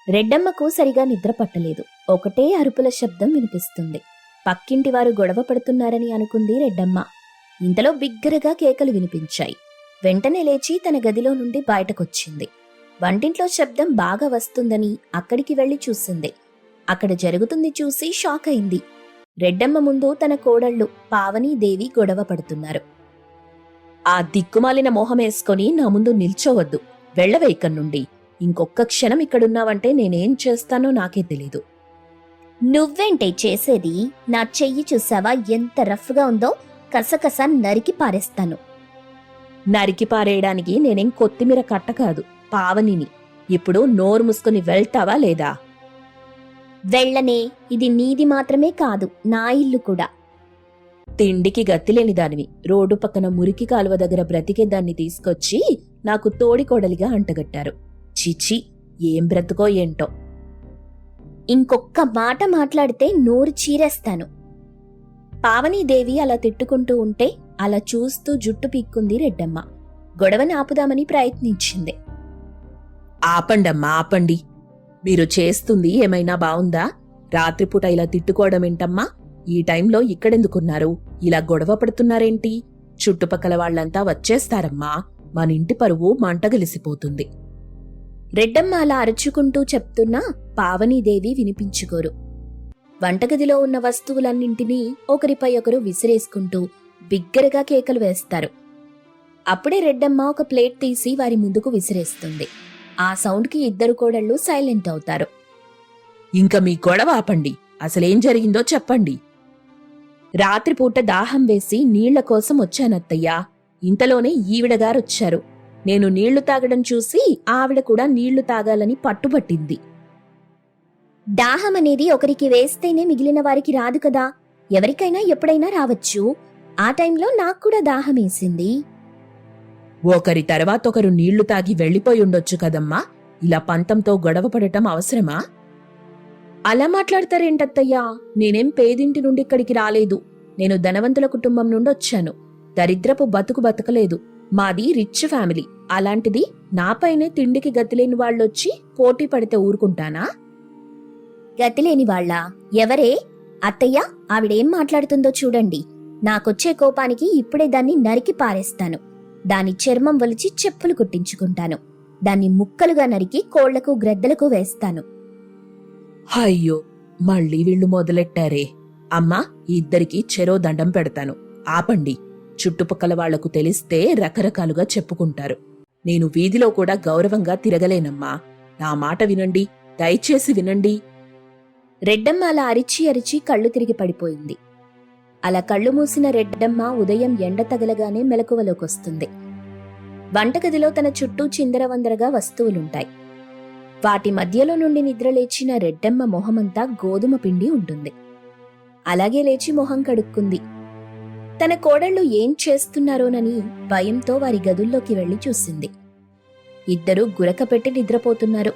రెడ్డమ్మకు సరిగా నిద్ర పట్టలేదు. ఒకటే అరుపుల శబ్దం వినిపిస్తుంది. పక్కింటివారు గొడవ పడుతున్నారని అనుకుంది రెడ్డమ్మ. ఇంతలో బిగ్గరగా కేకలు వినిపించాయి. వెంటనే లేచి తన గదిలో నుండి బయటకొచ్చింది. వంటింట్లో శబ్దం బాగా వస్తుందని అక్కడికి వెళ్లి చూసింది. అక్కడ జరుగుతుంది చూసి షాక్ అయింది. రెడ్డమ్మ ముందు తన కోడళ్ళు పావనీదేవి గొడవ పడుతున్నారు. ఆ దిక్కుమాలిన మొహమేసుకొని నా ముందు నిల్చోవద్దు, వెళ్ళవే ఇక్కడ్నుండి. ఇంకొక్క క్షణం ఇక్కడున్నావంటే నేనేం చేస్తానో నాకే తెలీదు. నువ్వేంటే చేసేది? నా చెయ్యి చూసావా ఎంత రఫ్గా ఉందో? కసకస నరికి పారేస్తాను. నరికి పారేయడానికి నేనేం కొత్తిమీర కట్ట కాదు, పావనిని. ఇప్పుడు నోరు మూసుకుని వెళ్తావా లేదా? వెళ్ళనే. ఇది నీది మాత్రమే కాదు, నా ఇల్లు కూడా. తిండికి గతిలేని దానివి రోడ్డు పక్కన మురికి కాలువ దగ్గర బ్రతికే దాన్ని తీసుకొచ్చి నాకు తోడికోడలిగా అంటగట్టారు. చిచి, ఏం బ్రతుకో ఏంటో. ఇంకొక్క మాట మాట్లాడితే నోరు చీరేస్తాను. పావనీదేవి అలా తిట్టుకుంటూ ఉంటే అలా చూస్తూ జుట్టు పీక్కుంది రెడ్డమ్మ. గొడవని ఆపుదామని ప్రయత్నించింది. ఆపండమ్మా, ఆపండి. మీరు చేస్తుంది ఏమైనా బావుందా? రాత్రిపూట ఇలా తిట్టుకోవడం ఏంటమ్మా? ఈ టైంలో ఇక్కడెందుకున్నారు? ఇలా గొడవ పడుతున్నారేంటి? చుట్టుపక్కల వాళ్లంతా వచ్చేస్తారమ్మా. మన ఇంటి పరువు మంటగలిసిపోతుంది. రెడ్డమ్మ అలా అరుచుకుంటూ చెప్తున్నా పావనీదేవి వినిపించుకోరు. వంటగదిలో ఉన్న వస్తువులన్నింటినీ ఒకరిపై ఒకరు విసిరేసుకుంటూ బిగ్గరగా కేకలు వేస్తారు. అప్పుడే రెడ్డమ్మ ఒక ప్లేట్ తీసి వారి ముందుకు విసిరేస్తుంది. ఆ సౌండ్కి ఇద్దరు కోడళ్ళు సైలెంట్ అవుతారు. ఇంక మీ గొడవ ఆపండి. అసలేం జరిగిందో చెప్పండి. రాత్రిపూట దాహం వేసి నీళ్ల కోసం వచ్చానత్తయ్యా. ఇంతలోనే ఈవిడగారొచ్చారు. నేను నీళ్లు తాగడం చూసి ఆవిడ కూడా నీళ్లు తాగాలని పట్టుబట్టింది. దాహం అనేది ఒకరికి వేస్తేనే మిగిలిన వారికి రాదు కదా. ఎవరికైనా ఎప్పుడైనా రావచ్చు. ఆ టైంలో నాకు కూడా దాహమేసింది. ఒకరి తర్వాత ఒకరు నీళ్లు తాగి వెళ్లిపోయి ఉండొచ్చు కదమ్మా. ఇలా పంతంతో గొడవ పడటం అవసరమా? అలా మాట్లాడతారేంటత్తయ్యా? నేనేం పేదింటి నుండి ఇక్కడికి రాలేదు. నేను ధనవంతుల కుటుంబం నుండి వచ్చాను. దరిద్రపు బతుకు బతకలేదు. మాది రిచ్ ఫ్యామిలీ. అలాంటిది నాపైనే తిండికి గతిలేని వాళ్ళొచ్చి పోటీ పడితే ఊరుకుంటానా? గతిలేని వాళ్ళా? ఎవరే? అత్తయ్య, ఆవిడేం మాట్లాడుతుందో చూడండి. నాకొచ్చే కోపానికి ఇప్పుడే దాన్ని నరికి పారేస్తాను. దాని చర్మం వలిచి చెప్పులు కుట్టించుకుంటాను. దాన్ని ముక్కలుగా నరికి కోళ్లకు గ్రద్దలకు వేస్తాను. అయ్యో, మళ్ళీ వీళ్లు మొదలెట్టారే. అమ్మా, ఇద్దరికి చెరో దండం పెడతాను. ఆపండి. చుట్టుపక్కల వాళ్లకు తెలిస్తే రకరకాలుగా చెప్పుకుంటారు. నేను వీధిలో కూడా గౌరవంగా తిరగలేనమ్మా. నా మాట వినండి, దయచేసి వినండి. రెడ్డమ్మ అలా అరిచి అరిచి కళ్ళు తిరిగి పడిపోయింది. అలా కళ్ళు మూసిన రెడ్డమ్మ ఉదయం ఎండ తగలగానే మెలకువలోకొస్తుంది. వంటగదిలో తన చుట్టూ చిందరవందరగా వస్తువులుంటాయి. వాటి మధ్యలో నుండి నిద్రలేచిన రెడ్డమ్మ మొహమంతా గోధుమ పిండి ఉంటుంది. అలాగే లేచి మొహం కడుక్కుంది. తన కోడళ్ళు ఏం చేస్తున్నారోనని భయంతో వారి గదుల్లోకి వెళ్లి చూసింది. ఇద్దరూ గురక పెట్టి నిద్రపోతున్నారు.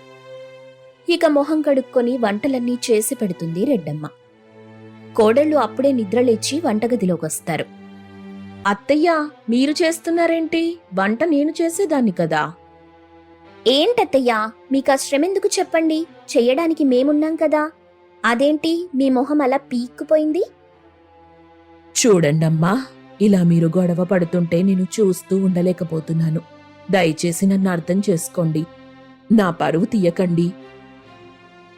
ఇక మొహం కడుక్కొని వంటలన్నీ చేసి పెడుతుంది రెడ్డమ్మ. కోడళ్ళు అప్పుడే నిద్రలేచి వంటగదిలోకొస్తారు. అత్తయ్యా, మీరు చేస్తున్నారేంటి? వంట నేను చేసేదాన్ని కదా. ఏంటత్తయ్యా, మీకా శ్రమెందుకు చెప్పండి. చెయ్యడానికి మేమున్నాం కదా. అదేంటి మీ మొహం అలా పీక్కుపోయింది? చూడండమ్మా, ఇలా మీరు గొడవ పడుతుంటే నేను చూస్తూ ఉండలేకపోతున్నాను. దయచేసి నన్ను అర్థం చేసుకోండి. నా పరువు తీయకండి.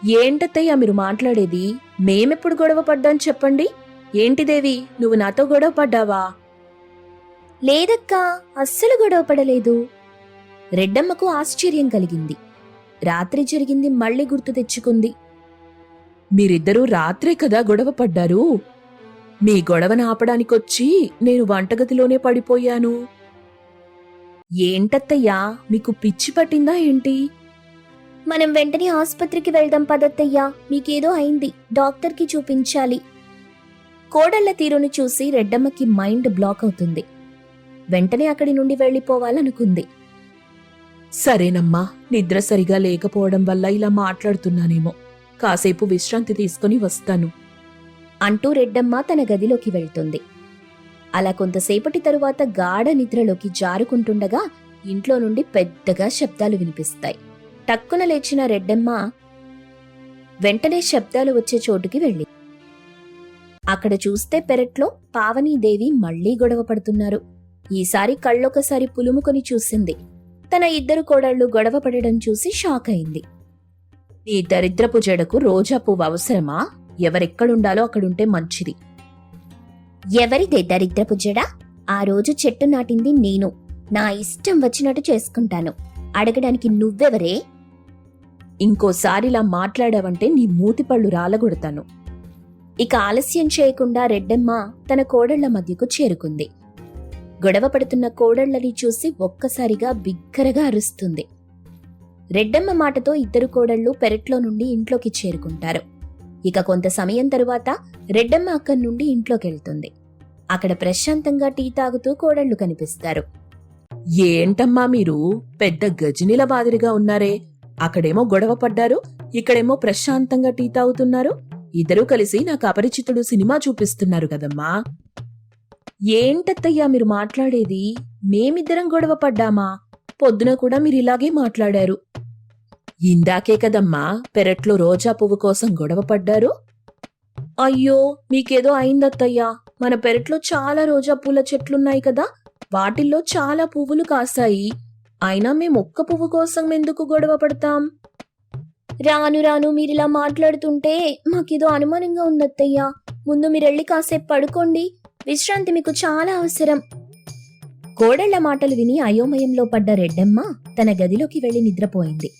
ఏంటత్తయ్యా మీరు మాట్లాడేది? మేమెప్పుడు గొడవ పడ్డాం చెప్పండి. ఏంటిదేవి, నువ్వు నాతో గొడవ పడ్డావా? లేదక్కా, అస్సలు గొడవ పడలేదు. రెడ్డమ్మకు ఆశ్చర్యం కలిగింది. రాత్రి జరిగింది మళ్లీ గుర్తు తెచ్చుకుంది. మీరిద్దరూ రాత్రే కదా గొడవ పడ్డారు. మీ గొడవను ఆపడానికొచ్చి నేను వంటగదిలోనే పడిపోయాను. ఏంటత్తయ్యా, మీకు పిచ్చి పట్టిందా ఏంటి? మనం వెంటనే ఆస్పత్రికి వెళ్దాం పదత్తయ్యా. మీకేదో అయింది, డాక్టర్కి చూపించాలి. కోడళ్ల తీరును చూసి రెడ్డమ్మకి మైండ్ బ్లాక్ అవుతుంది. వెంటనే అక్కడి నుండి వెళ్లిపోవాలనుకుంది. సరేనమ్మా, నిద్ర సరిగా లేకపోవడం వల్ల ఇలా మాట్లాడుతున్నానేమో. కాసేపు విశ్రాంతి తీసుకుని వస్తాను అంటూ రెడ్డమ్మ తన గదిలోకి వెళ్తుంది. అలా కొంతసేపటి తరువాత గాఢ నిద్రలోకి జారుకుంటుండగా ఇంట్లో నుండి పెద్దగా శబ్దాలు వినిపిస్తాయి. టక్కున లేచిన రెడ్డమ్మ వెంటనే శబ్దాలు వచ్చే చోటుకి వెళ్ళి అక్కడ చూస్తే పెరట్లో పావనీదేవి మళ్లీ గొడవ పడుతున్నారు. ఈసారి కళ్ళొకసారి పులుముకొని చూసింది. తన ఇద్దరు కోడళ్లు గొడవ పడడం చూసి షాక్ అయింది. నీ దరిద్రపు జడకు రోజా పువ్వు అవసరమా? ఎవరెక్కడుండాలో అక్కడుంటే మంచిది. ఎవరిదే దరిద్రపు జడ? ఆ రోజు చెట్టు నాటింది నేను. నా ఇష్టం వచ్చినట్టు చేసుకుంటాను. అడగడానికి నువ్వెవరే? ఇంకోసారిలా మాట్లాడావంటే నీ మూతిపళ్ళు రాలగొడతాను. ఇక ఆలస్యం చేయకుండా రెడ్డమ్మ తన కోడళ్ల మధ్యకు చేరుకుంది. గొడవ పడుతున్న కోడళ్లని చూసి ఒక్కసారిగా బిగ్గరగా అరుస్తుంది. రెడ్డమ్మ మాటతో ఇద్దరు కోడళ్లు పెరట్లో నుండి ఇంట్లోకి చేరుకుంటారు. ఇక కొంత సమయం తరువాత రెడ్డమ్మ అక్కడి నుండి ఇంట్లోకెళ్తుంది. అక్కడ ప్రశాంతంగా టీ తాగుతూ కోడళ్లు కనిపిస్తారు. ఏంటమ్మా మీరు పెద్ద గజనిల మాదిరిగా ఉన్నారే? అక్కడేమో గొడవ పడ్డారు, ఇక్కడేమో ప్రశాంతంగా టీ తాగుతున్నారు. ఇద్దరూ కలిసి నాకు అపరిచితుడు సినిమా చూపిస్తున్నారు కదమ్మా. ఏంటత్తయ్యా మీరు మాట్లాడేది? మేమిద్దరం గొడవ పడ్డామా? పొద్దున కూడా మీరిలాగే మాట్లాడారు. ఇందాకే కదమ్మా పెరట్లో రోజా పువ్వు కోసం గొడవ పడ్డారు. అయ్యో మీకేదో అయిందత్తయ్యా. మన పెరట్లో చాలా రోజా పూల చెట్లున్నాయి కదా, వాటిల్లో చాలా పువ్వులు కాస్తాయి. అయినా మేమొక్క పువ్వు కోసం ఎందుకు గొడవ పడతాం? రాను రాను మీరిలా మాట్లాడుతుంటే మాకేదో అనుమానంగా ఉందత్తయ్యా. ముందు మీరెళ్ళి కాసేపు పడుకోండి. విశ్రాంతి మీకు చాలా అవసరం. కోడళ్ల మాటలు విని అయోమయంలో పడ్డ రెడ్డమ్మ తన గదిలోకి వెళ్లి నిద్రపోయింది.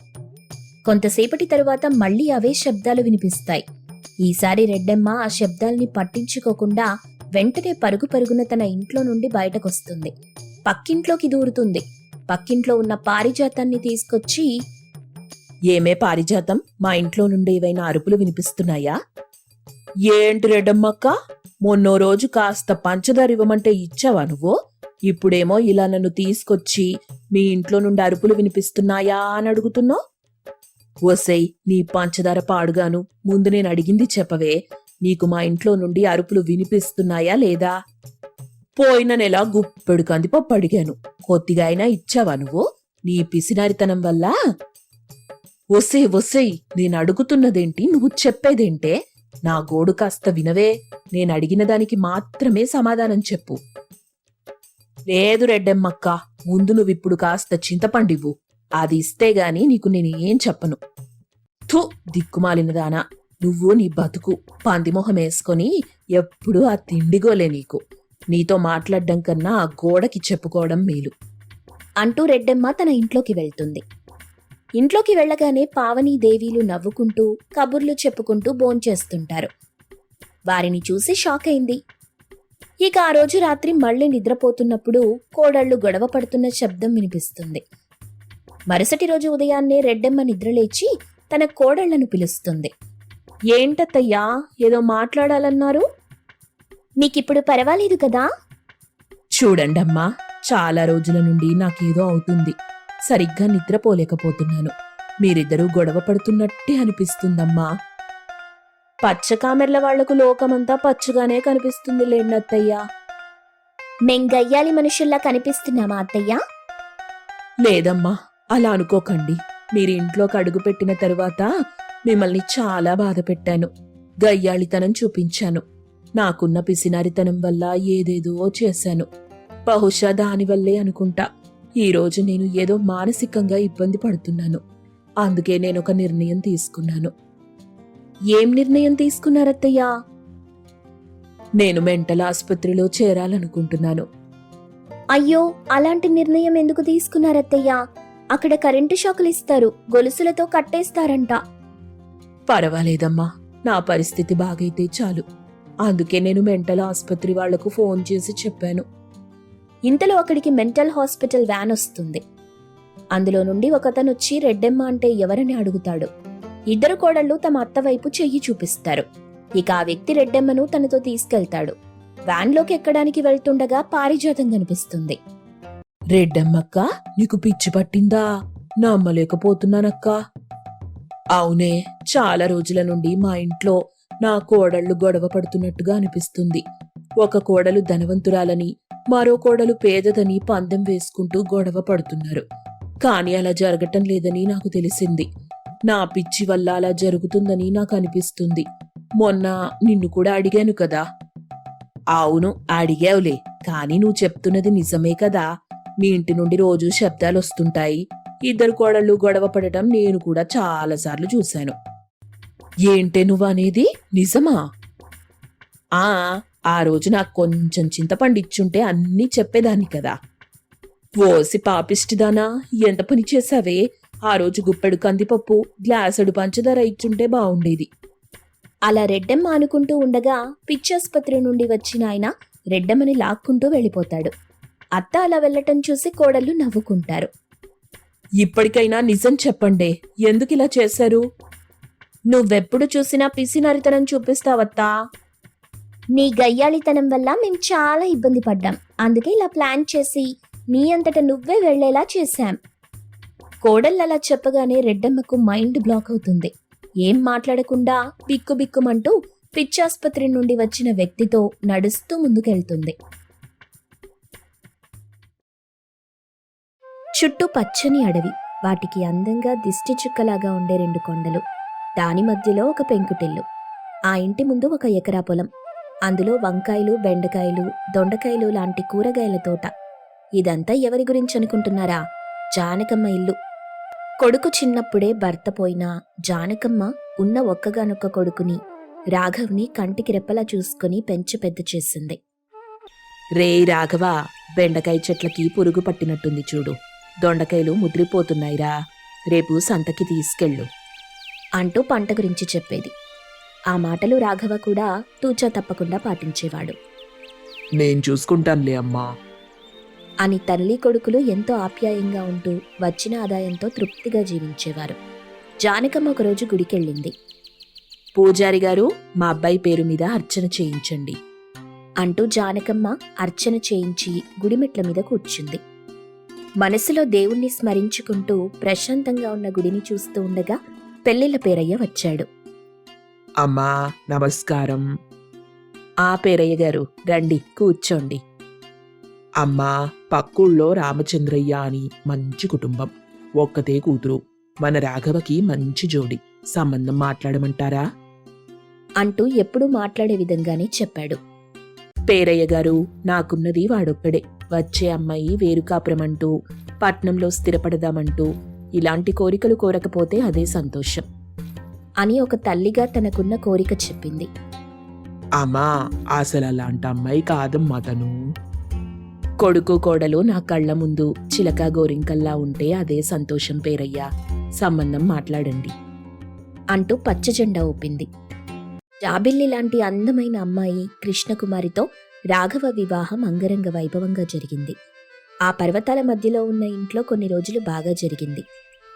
కొంతసేపటి తరువాత మళ్లీ అవే శబ్దాలు వినిపిస్తాయి. ఈసారి రెడ్డమ్మ ఆ శబ్దాల్ని పట్టించుకోకుండా వెంటనే పరుగు పరుగున తన ఇంట్లో నుండి బయటకొస్తుంది. పక్కింట్లోకి దూరుతుంది. పక్కింట్లో ఉన్న పారిజాతాన్ని తీసుకొచ్చి, ఏమే పారిజాతం, మా ఇంట్లో నుండి ఏవైనా అరుపులు వినిపిస్తున్నాయా? ఏంటి రెడ్డమ్మక్క, మొన్నో రోజు కాస్త పంచదార ఇవ్వమంటే ఇచ్చావా నువ్వు? ఇప్పుడేమో ఇలా నన్ను తీసుకొచ్చి మీ ఇంట్లో నుండి అరుపులు వినిపిస్తున్నాయా అని అడుగుతున్నావు? ఓసై నీ పంచదార పాడుగాను, ముందు నేను అడిగింది చెప్పవే. నీకు మా ఇంట్లో నుండి అరుపులు వినిపిస్తున్నాయా లేదా? పోయిన నెల గుప్పెడు కందిపప్పు అడిగాను, కొద్దిగా అయినా ఇచ్చావా నువ్వు? నీ పిసినారితనం వల్ల. ఒసే ఒసేయ్, నేను అడుగుతున్నదేంటి, నువ్వు చెప్పేదేంటే? నా గోడు కాస్త వినవే. నేను అడిగిన దానికి మాత్రమే సమాధానం చెప్పు. లేదు రెడ్డమ్మక్క, ముందు నువ్విప్పుడు కాస్త చింతపండివ్వు. అది ఇస్తే గాని నీకు నేనేం చెప్పను. థు దిక్కుమాలినదానా, నువ్వు నీ బతుకు పందిమొహం వేసుకొని ఎప్పుడూ ఆ తిండిగోలే నీకు. నీతో మాట్లాడ్డం కన్నా ఆ గోడకి చెప్పుకోవడం మేలు అంటూ రెడ్డమ్మ తన ఇంట్లోకి వెళ్తుంది. ఇంట్లోకి వెళ్లగానే పావనీదేవీలు నవ్వుకుంటూ కబుర్లు చెప్పుకుంటూ భోంచేస్తుంటారు. వారిని చూసి షాక్ అయింది. ఇక ఆ రోజు రాత్రి మళ్లీ నిద్రపోతున్నప్పుడు కోడళ్లు గొడవ పడుతున్న శబ్దం వినిపిస్తుంది. మరుసటి రోజు ఉదయాన్నే రెడ్డమ్మ నిద్రలేచి తన కోడళ్లను పిలుస్తుంది. ఏంటత్తయ్యా, ఏదో మాట్లాడాలన్నారు? నీకిప్పుడు పర్వాలేదు కదా? చూడండమ్మా, చాలా రోజుల నుండి నాకేదో అవుతుంది. సరిగ్గా నిద్రపోలేకపోతున్నాను. మీరిద్దరూ గొడవ పడుతున్నట్టే అనిపిస్తుందమ్మా. పచ్చకామెర్ల వాళ్లకు లోకమంతా పచ్చగానే కనిపిస్తుంది లేండత్తయ్యా. మెంగయ్యాలి మనుషుల్లా కనిపిస్తున్నామా అత్తయ్యా? లేదమ్మా, అలా అనుకోకండి. మీరు ఇంట్లోకి అడుగుపెట్టిన తరువాత మిమ్మల్ని చాలా బాధ పెట్టాను. గయ్యాళితనం చూపించాను. నాకున్న పిసినారితనం వల్ల ఏదేదో చేశాను. బహుశా దానివల్లే అనుకుంటా ఈరోజు నేను ఏదో మానసికంగా ఇబ్బంది పడుతున్నాను. అందుకే నేనొక నిర్ణయం తీసుకున్నాను. ఏం నిర్ణయం తీసుకున్నారత్తయ్యా? నేను మెంటల్ ఆసుపత్రిలో చేరాలనుకుంటున్నాను. అయ్యో, అలాంటి నిర్ణయం ఎందుకు తీసుకున్నారత్తయ్యా? అక్కడ కరెంటు షాకులు ఇస్తారు, గొలుసులతో కట్టేస్తారంట. పర్వాలేదమ్మా, నా పరిస్థితి బాగైతే చాలు. అందుకే నేను మెంటల్ ఆసుపత్రి వాళ్లకు ఫోన్ చేసి చెప్పాను. ఇంతలో అక్కడికి మెంటల్ హాస్పిటల్ వ్యాన్ వస్తుంది. అందులో నుండి ఒకతనొచ్చి రెడ్డమ్మ అంటే ఎవరని అడుగుతాడు. ఇద్దరు కోడళ్లు తమ అత్తవైపు చెయ్యి చూపిస్తారు. ఇక ఆ వ్యక్తి రెడ్డమ్మను తనతో తీసుకెళ్తాడు. వ్యాన్లోకి ఎక్కడానికి వెళ్తుండగా పారిజాతం కనిపిస్తుంది. రెడ్డమ్మక్క, నీకు పిచ్చి పట్టిందా? నమ్మలేకపోతున్నానక్కా. అవునే, చాలా రోజుల నుండి మా ఇంట్లో నా కోడళ్లు గొడవ పడుతున్నట్టుగా అనిపిస్తుంది. ఒక కోడలు ధనవంతురాలని, మరో కోడలు పేదదని పందెం వేసుకుంటూ గొడవ పడుతున్నారు. కాని అలా జరగటం లేదని నాకు తెలిసింది. నా పిచ్చి వల్ల అలా జరుగుతుందని నాకు అనిపిస్తుంది. మొన్న నిన్ను కూడా అడిగాను కదా. అవును, అడిగావులే. కానీ నువ్వు చెప్తున్నది నిజమే కదా. మీ ఇంటి నుండి రోజు శబ్దాలు వస్తుంటాయి. ఇద్దరు కోడళ్ళు గొడవ పడటం నేను కూడా చాలాసార్లు చూశాను. ఏంటే నువ్వనేది నిజమా? ఆ ఆ రోజు నాకు కొంచెం చింతపండు ఇచ్చుంటే అన్నీ చెప్పేదాన్ని కదా. ఓసి పాపిష్టిదానా, ఎంత పని చేశావే. ఆ రోజు గుప్పెడు కందిపప్పు, గ్లాసుడు పంచదార ఇచ్చుంటే బావుండేది. అలా రెడ్డమ్మ అనుకుంటూ ఉండగా పిచ్చాసుపత్రి నుండి వచ్చిన ఆయన రెడ్డమ్మని లాక్కుంటూ వెళ్ళిపోతాడు. అత్త అలా వెళ్లటం చూసి కోడళ్ళు నవ్వుకుంటారు. ఇప్పటికైనా నిజం చెప్పండే, ఎందుకిలా చేశారు? నువ్వెప్పుడు చూసినా పిసినరితనం చూపిస్తావత్తా. నీ గయ్యాళితనం వల్ల మేం చాలా ఇబ్బంది పడ్డాం. అందుకే ఇలా ప్లాన్ చేసి నీ అంతట నువ్వే వెళ్లేలా చేశాం. కోడళ్ళలా చెప్పగానే రెడ్డమ్మకు మైండ్ బ్లాక్ అవుతుంది. ఏం మాట్లాడకుండా బిక్కుబిక్కుమంటూ పిచ్చాసుపత్రి నుండి వచ్చిన వ్యక్తితో నడుస్తూ ముందుకెళ్తుంది. చుట్టూ పచ్చని అడవి, వాటికి అందంగా దిష్టి చుక్కలాగా ఉండే 2 కొండలు, దాని మధ్యలో ఒక పెంకుటిల్లు. ఆ ఇంటి ముందు 1 ఎకరా పొలం, అందులో వంకాయలు, బెండకాయలు, దొండకాయలు లాంటి కూరగాయల తోట. ఇదంతా ఎవరి గురించి అనుకుంటున్నారా? జానకమ్మ ఇల్లు. కొడుకు చిన్నప్పుడే భర్త పోయినా జానకమ్మ ఉన్న ఒక్కగానొక్క కొడుకుని రాఘవ్ని కంటికి రెప్పలా చూసుకుని పెంచి పెద్ద చేసింది. రే రాఘవ, బెండకాయ చెట్లకి పురుగు పట్టినట్టుంది చూడు. దొండకాయలు ముదిరిపోతున్నాయిరా. రేపు సంతకి తీసుకెళ్ళు అంటూ పంట గురించి చెప్పేది. ఆ మాటలు రాఘవ కూడా తూచా తప్పకుండా పాటించేవాడు. నేను చూసుకుంటానులే అమ్మా అని తల్లి కొడుకులు ఎంతో ఆప్యాయంగా ఉంటూ వచ్చిన ఆదాయంతో తృప్తిగా జీవించేవారు. జానకమ్మ ఒకరోజు గుడికెళ్ళింది. పూజారి గారు, మా అబ్బాయి పేరు మీద అర్చన చేయించండి అంటూ జానకమ్మ అర్చన చేయించి గుడిమెట్ల మీద కూర్చుంది. మనసులో దేవుణ్ణి స్మరించుకుంటూ ప్రశాంతంగా ఉన్న గుడిని చూస్తూ ఉండగా పెళ్ళిళ్ళ పేరయ్య వచ్చాడు. అమ్మా నమస్కారం. ఆ పేరయ్య గారు, రండి కూర్చోండి. అమ్మా, పక్కూళ్ళో రామచంద్రయ్య అని మంచి కుటుంబం, ఒక్కతే కూతురు. మన రాఘవకి మంచి జోడి, సంబంధం మాట్లాడమంటారా అంటూ ఎప్పుడూ మాట్లాడే విధంగానే చెప్పాడు. పేరయ్య గారు, నాకున్నది వాడొక్కడే. వచ్చే అమ్మాయి వేరుకాపురమంటూ పట్నంలో స్థిరపడదామంటూ ఇలాంటి కోరికలు కోరకపోతే అదే సంతోషం అని ఒక తల్లిగా తనకున్న కోరిక చెప్పింది. అమ్మా, అసలు అలాంటి అమ్మాయి కాదమ్మా తను. కొడుకు కోడలు నా కళ్ళ ముందు చిలక గోరింకల్లా ఉంటే అదే సంతోషం పేరయ్యా. సంబంధం మాట్లాడండి అంటూ పచ్చజెండా ఊపింది. జాబిల్లి లాంటి అందమైన అమ్మాయి కృష్ణకుమారితో రాఘవ వివాహం అంగరంగ వైభవంగా జరిగింది. ఆ పర్వతాల మధ్యలో ఉన్న ఇంట్లో కొన్ని రోజులు బాగా జరిగింది.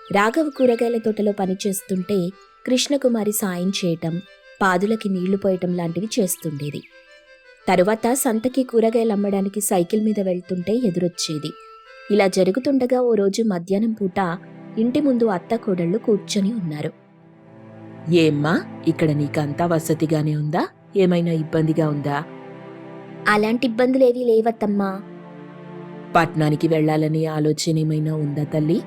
రాఘవ కూరగాయల తోటలో పనిచేస్తుంటే కృష్ణకుమారి సాయం చేయటం, పాదులకి నీళ్లు పోయటం లాంటివి చేస్తుండేది. తరువాత సంతకి కూరగాయలు అమ్మడానికి సైకిల్ మీద వెళ్తుంటే ఎదురొచ్చేది. ఇలా జరుగుతుండగా ఓ రోజు మధ్యాహ్నం పూట ఇంటి ముందు అత్త కోడళ్ళు కూర్చొని ఉన్నారు. ఏమ్మా, ఇక్కడ నీకంతా వసతిగానే ఉందా? ఏమైనా ఇబ్బందిగా ఉందా? అలాంటి ఇబ్బందులేవీ లేవత్తమ్మా. పట్నానికి వెళ్లాలనే ఆలోచన ఏమైనా ఉందా తల్లి?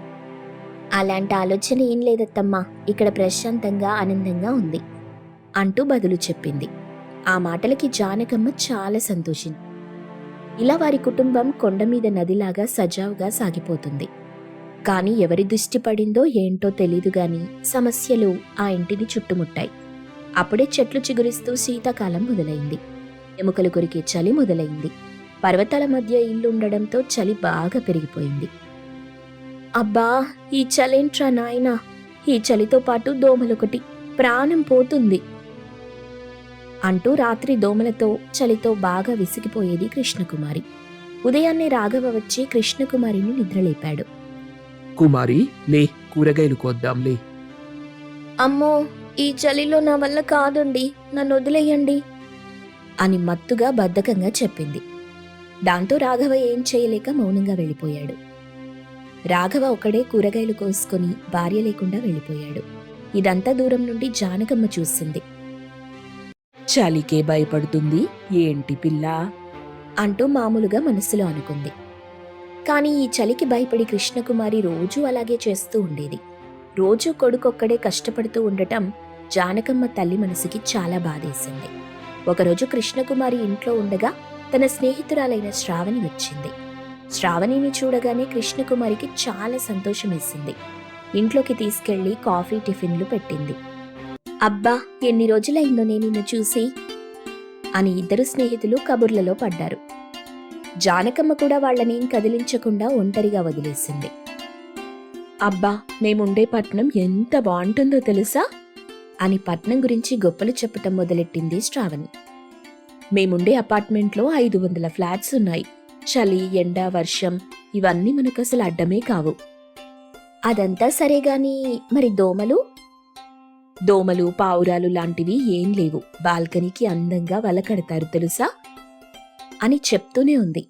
అలాంటి ఆలోచన ఏం లేదత్తమ్మా, ఇక్కడ ప్రశాంతంగా ఆనందంగా ఉంది అంటూ బదులు చెప్పింది. ఆ మాటలకి జానకమ్మ చాలా సంతోషించింది. ఇలా వారి కుటుంబం కొండమీద నదిలాగా సజావుగా సాగిపోతుంది. కాని ఎవరి దృష్టి పడిందో ఏంటో తెలీదు గాని సమస్యలు ఆ ఇంటిని చుట్టుముట్టాయి. అప్పుడే చెట్లు చిగురిస్తూ శీతాకాలం మొదలైంది. ఎముకలు కొరికే చలి మొదలైంది. పర్వతాల మధ్య ఇల్లు ఉండడంతో చలి బాగా పెరిగిపోయింది. అబ్బా, ఈ చలేంట్రా నాయనా, ఈ చలితో పాటు దోమలొకటి, ప్రాణం పోతుంది అంటూ రాత్రి దోమలతో చలితో బాగా విసిగిపోయేది కృష్ణకుమారి. ఉదయాన్నే రాఘవ వచ్చి కృష్ణకుమారిని నిద్రలేపాడు. కుమారి, లే, కూరగాయలు కోద్దాంలే. అమ్మో, ఈ చలిలో నా వల్ల కాదండి, నన్ను వదిలేయండి అని మత్తుగా బద్ధకంగా చెప్పింది. దాంతో రాఘవ ఏం చేయలేక మౌనంగా వెళ్ళిపోయాడు. రాఘవ ఒకడే కూరగాయలు కోసుకొని భార్య లేకుండా వెళ్ళిపోయాడు. ఇదంతా దూరం నుండి జానకమ్మ చూసింది. చలికే భయపడుతుంది ఏంటి పిల్ల అంటూ మామూలుగా మనసులో అనుకుంది. కాని ఈ చలికి భయపడి కృష్ణకుమారి రోజూ అలాగే చేస్తూ ఉండేది. రోజూ కొడుకొక్కడే కష్టపడుతూ ఉండటం జానకమ్మ తల్లి మనసుకి చాలా బాధేసింది. ఒకరోజు కృష్ణకుమారి ఇంట్లో ఉండగా తన స్నేహితురాలైన శ్రావణి వచ్చింది. శ్రావణిని చూడగానే కృష్ణకుమారికి చాలా సంతోషమేసింది. ఇంట్లోకి తీసుకెళ్లి కాఫీ టిఫిన్లు పెట్టింది. అబ్బా, ఎన్ని రోజులైందో నేను నిన్ను చూసి అని ఇద్దరు స్నేహితులు కబుర్లలో పడ్డారు. జానకమ్మ కూడా వాళ్ళని కదిలించకుండా ఒంటరిగా వదిలేసింది. అబ్బా, మేముండే పట్నం ఎంత బాగుంటుందో తెలుసా అని పట్నం గురించి గొప్పలు చెప్పటం మొదలెట్టింది శ్రావణి. మేముండే అపార్ట్మెంట్లో 500 ఫ్లాట్స్ ఉన్నాయి. చలి, ఎండ, వర్షం ఇవన్నీ మనకసలు అడ్డమే కావు. అదంతా సరేగాని మరి దోమలు, పావురాలు లాంటివి ఏం లేవు. బాల్కనీకి అందంగా వల కడతారు తెలుసా అని చెప్తూనే ఉంది.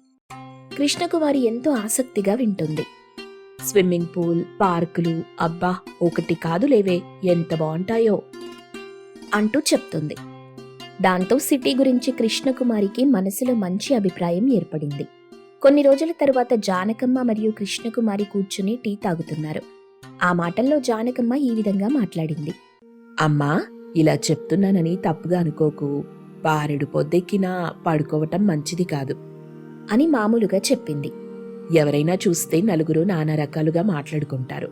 కృష్ణకుమారి ఎంతో ఆసక్తిగా వింటుంది. స్విమ్మింగ్ పూల్, పార్కులు, అబ్బా ఒకటి కాదులేవే, ఎంత బాగుంటాయో అంటూ చెప్తుంది. దాంతో సిటీ గురించి కృష్ణకుమారికి మనసులో మంచి అభిప్రాయం ఏర్పడింది. కొన్ని రోజుల తరువాత జానకమ్మ మరియు కృష్ణకుమారి కూర్చుని టీ తాగుతున్నారు. ఆ మాటల్లో జానకమ్మ ఈ విధంగా మాట్లాడింది. అమ్మా, ఇలా చెప్తున్నానని తప్పుగా అనుకోకు. బారెడు పొద్దెక్కినా పడుకోవటం మంచిది కాదు అని మామూలుగా చెప్పింది. ఎవరైనా చూస్తే నలుగురు నానా రకాలుగా మాట్లాడుకుంటారు.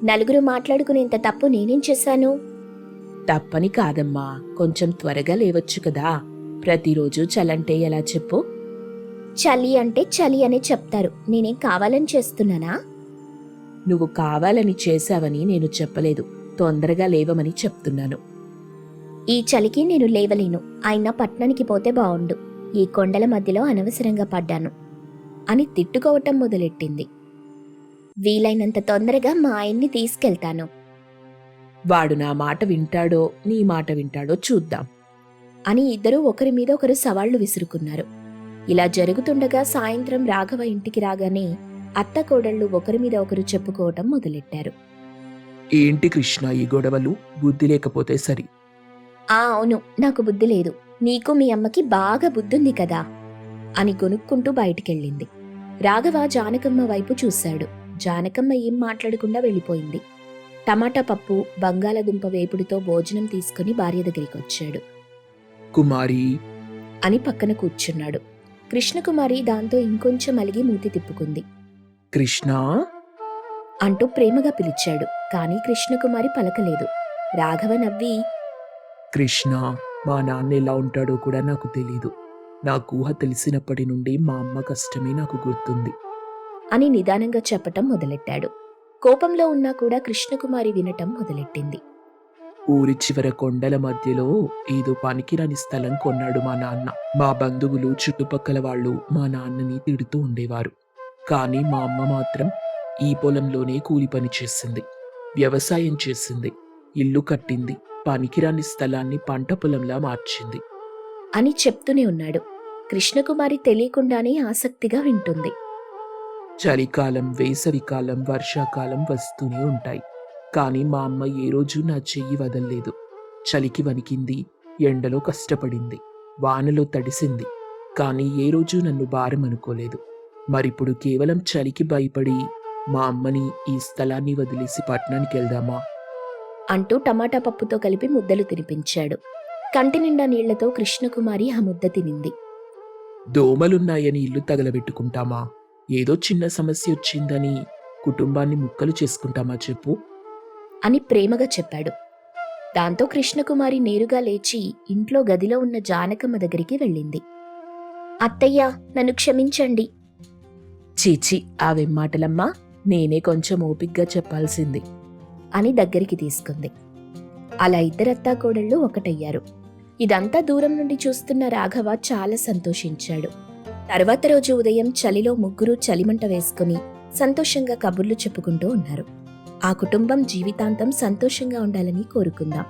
నలుగురు మాట్లాడుకునేంత తప్పు నేనేం చేశాను? తప్పని కాదమ్మా, కొంచెం త్వరగా లేవచ్చు కదా. ప్రతిరోజు చలంటే ఎలా చెప్పు? చలి అంటే చలి అనే చెప్తారు. నేనేం కావాలని చేస్తున్నానా? నువ్వు కావాలని చేశావని నేను చెప్పలేదు. తొందరగా లేవమని చెప్తున్నాను. ఈ చలికి నేను లేవలేను. అయినా పట్నానికి పోతే బావుండు. ఈ కొండల మధ్యలో అనవసరంగా పడ్డాను అని తిట్టుకోవటం మొదలెట్టింది. వీలైనంత తొందరగా మా ఆయన్ని తీసుకెళ్తాను. వాడు నా మాట వింటాడో నీ మాట వింటాడో చూద్దాం అని ఇద్దరూ ఒకరి మీద ఒకరు సవాళ్లు విసురుకున్నారు. ఇలా జరుగుతుండగా సాయంత్రం రాఘవ ఇంటికి రాగానే అత్త కోడళ్లు ఒకరి మీద ఒకరు చెప్పుకోవటం మొదలెట్టారు. ఏంటి కృష్ణ ఈ గొడవలు? బుద్ధి లేకపోతే సరి. అవును, నాకు బుద్ధి లేదు. నీకు మీ అమ్మకి బాగా బుద్ధుంది కదా అని గొనుక్కుంటూ బయటికెళ్ళింది. రాఘవ జానకమ్మ వైపు చూశాడు. జానకమ్మ ఏం మాట్లాడకుండా వెళ్ళిపోయింది. టమాటా పప్పు, బంగాళదుంప వేపుడుతో భోజనం తీసుకుని భార్య దగ్గరికొచ్చాడు. కుమారి అని పక్కన కూర్చున్నాడు. కృష్ణకుమారి దాంతో ఇంకొంచెం అలిగి మూతి తిప్పుకుంది. కృష్ణ అంటూ ప్రేమగా పిలిచాడు. కాని కృష్ణకుమారి పలకలేదు. రాఘవ నవ్వి, కృష్ణ, మా నాన్న ఎలా ఉంటాడో కూడా నాకు తెలీదు. నాకు ఊహ తెలిసినప్పటి నుండి మా అమ్మ కష్టమే నాకు గుర్తుంది అని నిదానంగా చెప్పటం మొదలెట్టాడు. కోపంలో ఉన్నా కూడా కృష్ణకుమారి వినటం మొదలెట్టింది. ఊరి చివర కొండల మధ్యలో ఏదో పనికిరాని స్థలం కొన్నాడు మా నాన్న. మా బంధువులు, చుట్టుపక్కల వాళ్ళు మా నాన్నని తిడుతూ ఉండేవారు. కానీ మా అమ్మ మాత్రం ఈ పొలంలోనే కూలి పని చేసింది, వ్యవసాయం చేసింది, ఇల్లు కట్టింది, పనికిరాని స్థలాన్ని పంట పొలంలా మార్చింది అని చెప్తూనే ఉన్నాడు. కృష్ణకుమారి తెలియకుండానే ఆసక్తిగా వింటుంది. చలికాలం, వేసవికాలం, వర్షాకాలం వస్తూనే ఉంటాయి. కానీ మా అమ్మ ఏ రోజు నా చెయ్యి వదల్లేదు. చలికి వణికింది, ఎండలో కష్టపడింది, వానలో తడిసింది. కానీ ఏ రోజు నన్ను భారం అనుకోలేదు. మరిప్పుడు కేవలం చలికి భయపడి మా అమ్మని ఈ స్థలాన్ని వదిలేసి పట్నానికి వెళ్దామా అంటూ టమాటా పప్పుతో కలిపి ముద్దలు తినిపించాడు. కంటి నిండా నీళ్లతో కృష్ణకుమారి ఆ ముద్ద తినింది. దోమలున్నాయని ఇల్లు తగలబెట్టుకుంటామా? ఏదో చిన్న సమస్య వచ్చిందని కుటుంబాన్ని ముక్కలు చేసుకుంటామా చెప్పు అని ప్రేమగా చెప్పాడు. దాంతో కృష్ణకుమారి నేరుగా లేచి ఇంట్లో గదిలో ఉన్న జానకమ్మ దగ్గరికి వెళ్ళింది. అత్తయ్య, నన్ను క్షమించండి. చీచి, ఆవేం మాటలమ్మా, నేనే కొంచెం ఓపిగ్గా చెప్పాల్సింది అని దగ్గరికి తీసుకుంది. అలా ఇద్దరత్తా కోడళ్ళు ఒకటయ్యారు. ఇదంతా దూరం నుండి చూస్తున్న రాఘవ చాలా సంతోషించాడు. తర్వాత రోజు ఉదయం చలిలో ముగ్గురు చలిమంట వేసుకుని సంతోషంగా కబుర్లు చెప్పుకుంటూ ఉన్నారు. ఆ కుటుంబం జీవితాంతం సంతోషంగా ఉండాలని కోరుకుందాం.